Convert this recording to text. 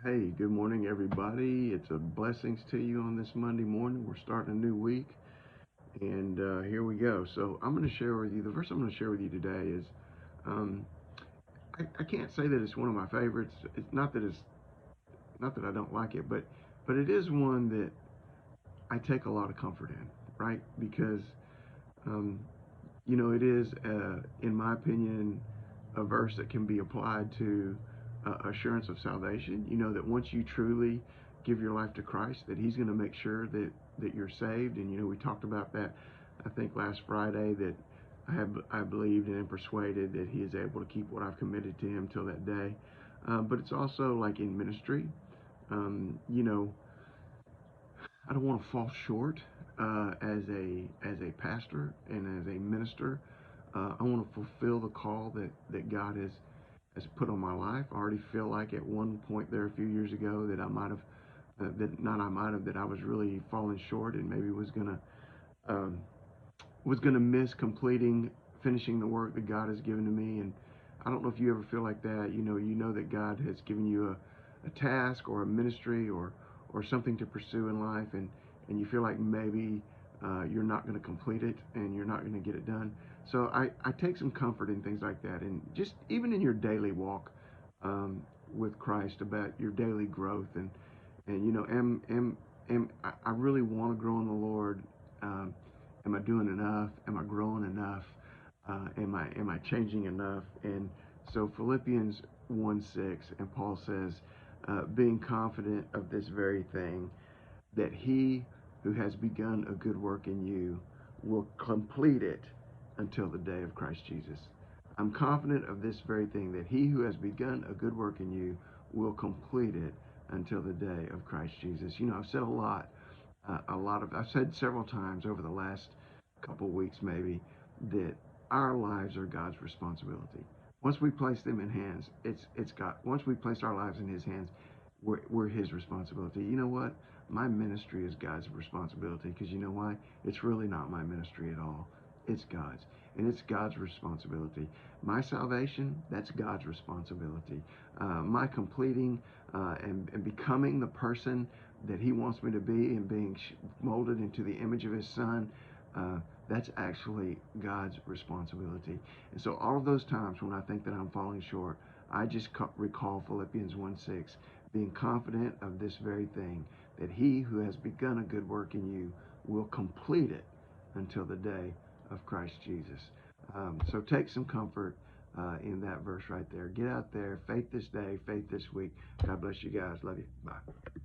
Hey, good morning, everybody. It's a blessings to you on this Monday morning. We're starting a new week, and here we go. So I'm going to share with you. The verse I'm going to share with you today is, um, I can't say that it's one of my favorites. It's not that I don't like it, but it is one that I take a lot of comfort in, right? Because um, it is, in my opinion, a verse that can be applied to assurance of salvation. You know that once you truly give your life to Christ, that He's going to make sure that you're saved. And we talked about that, I think, last Friday. That I believed and am persuaded that He is able to keep what I've committed to Him till that day. But it's also like in ministry. Um, you know, I don't want to fall short as a pastor and as a minister. I want to fulfill the call that God has put on my life. I already feel like at one point there a few years ago that I might have that I was really falling short and maybe um, was gonna miss finishing the work that God has given to me. And I don't know if you ever feel like that. You know that God has given you a task or a ministry or something to pursue in life, and you feel like maybe you're not going to complete it and you're not going to get it done. So I take some comfort in things like that, and just even in your daily walk um, with Christ, about your daily growth, and I really want to grow in the Lord. Am I doing enough? Am I growing enough? Am I changing enough? And so Philippians 1:6, and Paul says, being confident of this very thing, that He who has begun a good work in you will complete it until the day of Christ Jesus. I'm confident of this very thing, that He who has begun a good work in you will complete it until the day of Christ Jesus. I've said I've said several times over the last couple weeks maybe that our lives are God's responsibility. Once we place them in hands, it's God. Once we place our lives in His hands, we're His responsibility. You know what? My ministry is God's responsibility, because you know why? It's really not my ministry at all. It's God's. And it's God's responsibility. My salvation, that's God's responsibility. My completing and becoming the person that He wants me to be, and being molded into the image of His Son, uh, that's actually God's responsibility. And so all of those times when I think that I'm falling short, I just recall Philippians 1:6, being confident of this very thing, that He who has begun a good work in you will complete it until the day of Christ Jesus. So take some comfort in that verse right there. Get out there, faith this day, faith this week. God bless you guys. Love you. Bye.